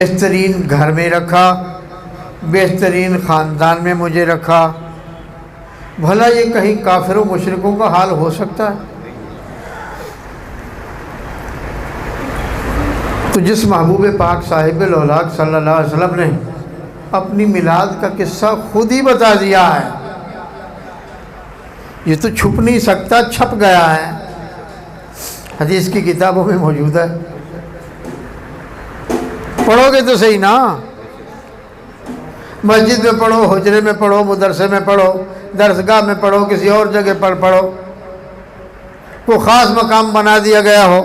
بہترین گھر میں رکھا، بہترین خاندان میں مجھے رکھا۔ بھلا یہ کہیں کافر و مشرکوں کا حال ہو سکتا ہے؟ تو جس محبوب پاک صاحب الاولاق صلی اللہ علیہ وسلم نے اپنی میلاد کا قصہ خود ہی بتا دیا ہے، یہ تو چھپ نہیں سکتا، چھپ گیا ہے، حدیث کی کتابوں میں موجود ہے۔ پڑھو گے تو صحیح نا، مسجد میں پڑھو، حجرے میں پڑھو، مدرسے میں پڑھو، درسگاہ میں پڑھو، کسی اور جگہ پر پڑھو، وہ خاص مقام بنا دیا گیا ہو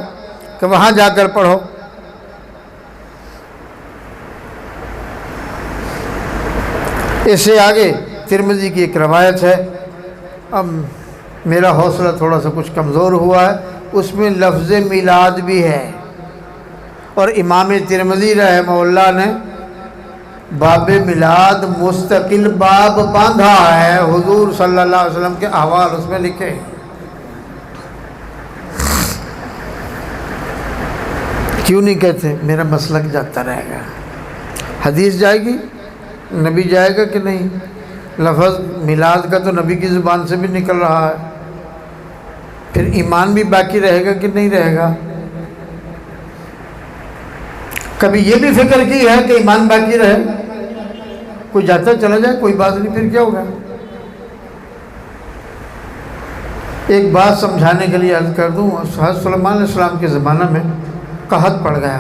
کہ وہاں جا کر پڑھو۔ اس سے آگے ترمذی کی ایک روایت ہے، اب میرا حوصلہ تھوڑا سا کچھ کمزور ہوا ہے، اس میں لفظ میلاد بھی ہے، اور امام ترمذی رحمہ اللہ نے باب میلاد مستقل باب باندھا ہے، حضور صلی اللہ علیہ وسلم کے احوال اس میں لکھے۔ کیوں نہیں کہتے؟ میرا مسلک جاتا رہے گا، حدیث جائے گی، نبی جائے گا کہ نہیں؟ لفظ میلاد کا تو نبی کی زبان سے بھی نکل رہا ہے، پھر ایمان بھی باقی رہے گا کہ نہیں رہے گا؟ کبھی یہ بھی فکر کی ہے کہ ایمان باقی رہے؟ کوئی جاتا چلا جائے، کوئی بات نہیں، پھر کیا ہوگا؟ ایک بات سمجھانے کے لیے عرض کر دوں، حضرت سلیمان علیہ السلام کے زمانہ میں قحط پڑ گیا،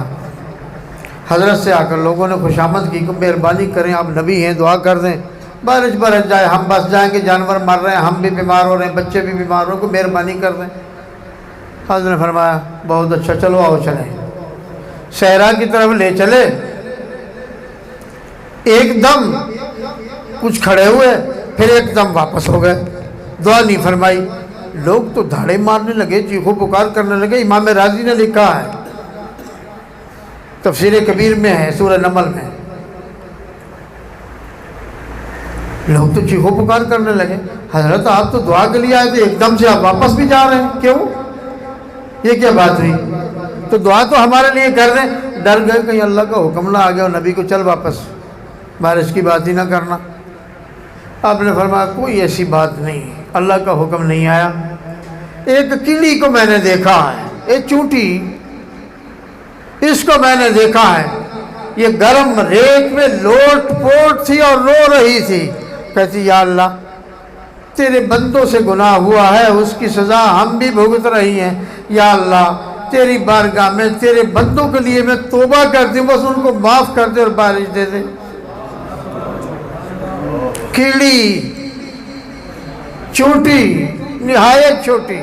حضرت سے آ کر لوگوں نے خوشامد کی کہ مہربانی کریں، آپ نبی ہیں، دعا کر دیں، بارش برس جائے، ہم بس جائیں گے، جانور مر رہے ہیں، ہم بھی بیمار ہو رہے ہیں، بچے بھی بیمار ہو رہے ہیں، کوئی مہربانی کر دیں۔ حضرت نے فرمایا بہت اچھا، چلو آؤ چلیں، صحرا کی طرف لے چلے، ایک دم کچھ کھڑے ہوئے، پھر ایک دم واپس ہو گئے، دعا نہیں فرمائی۔ لوگ تو دھاڑے مارنے لگے، چیخو پکار کرنے لگے۔ امام راضی نے لکھا ہے، تفسیر کبیر میں ہے، سورہ نمل میں، لوگ تو چیخو پکار کرنے لگے، حضرت آپ تو دعا کے لیے آئے تھے، ایک دم سے آپ واپس بھی جا رہے ہیں، کیوں؟ یہ کیا بات ہوئی؟ تو دعا تو ہمارے لیے کر دیں۔ ڈر گئے کہیں اللہ کا حکم نہ آ گیا اور نبی کو چل واپس، بارش کی بات ہی نہ کرنا۔ آپ نے فرمایا کوئی ایسی بات نہیں، اللہ کا حکم نہیں آیا۔ ایک کیڑی کو میں نے دیکھا ہے، ایک چونٹی، اس کو میں نے دیکھا ہے، یہ گرم ریت میں لوٹ پوٹ تھی اور رو رہی تھی، کہتی یا اللہ تیرے بندوں سے گناہ ہوا ہے، اس کی سزا ہم بھی بھگت رہی ہیں، یا اللہ تیری بارگاہ میں تیرے بندوں کے لیے میں توبہ کرتی ہوں، بس ان کو معاف کر دے اور بارش دے دے۔ کیڑی، چونٹی، نہایت چھوٹی۔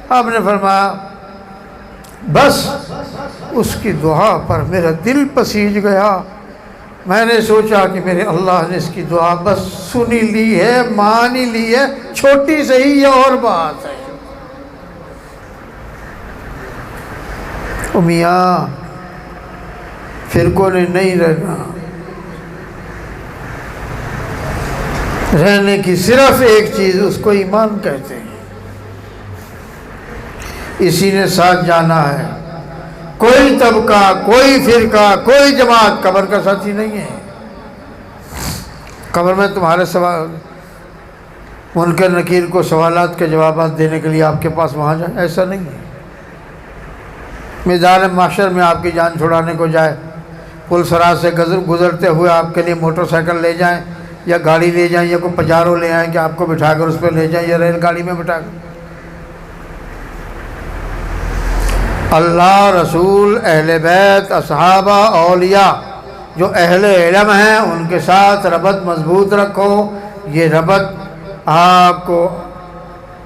آپ نے فرمایا بس اس کی دعا پر میرا دل پسیج گیا، میں نے سوچا کہ میرے اللہ نے اس کی دعا بس سنی لی ہے، مان ہی لی ہے، چھوٹی صحیح یہ اور بات ہے۔ میاں فرقوں نے نہیں رہنا، رہنے کی صرف ایک چیز، اس کو ایمان کہتے ہیں، اسی نے ساتھ جانا ہے۔ کوئی طبقہ، کوئی فرقہ، کوئی جماعت قبر کا ساتھی نہیں ہے۔ قبر میں تمہارے سوال، منکر نکیر کو سوالات کے جوابات دینے کے لیے آپ کے پاس وہاں جائے، ایسا نہیں ہے۔ میدان محشر میں آپ کی جان چھڑانے کو جائے، پل صراط سے گزرتے ہوئے آپ کے لیے موٹر سائیکل لے جائیں یا گاڑی لے جائیں یا کوئی پجارو لے آئیں کہ آپ کو بٹھا کر اس پہ لے جائیں یا ریل گاڑی میں بٹھا کر۔ اللہ، رسول، اہل بیت، اصحابہ، اولیاء، جو اہل علم ہیں ان کے ساتھ ربط مضبوط رکھو، یہ ربط آپ کو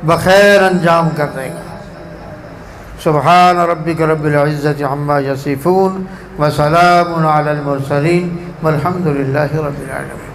بخیر انجام کر دے گا۔ سبحان ربک رب العزت عما یصفون وسلام علی المرسلین والحمد للہ رب العالمین۔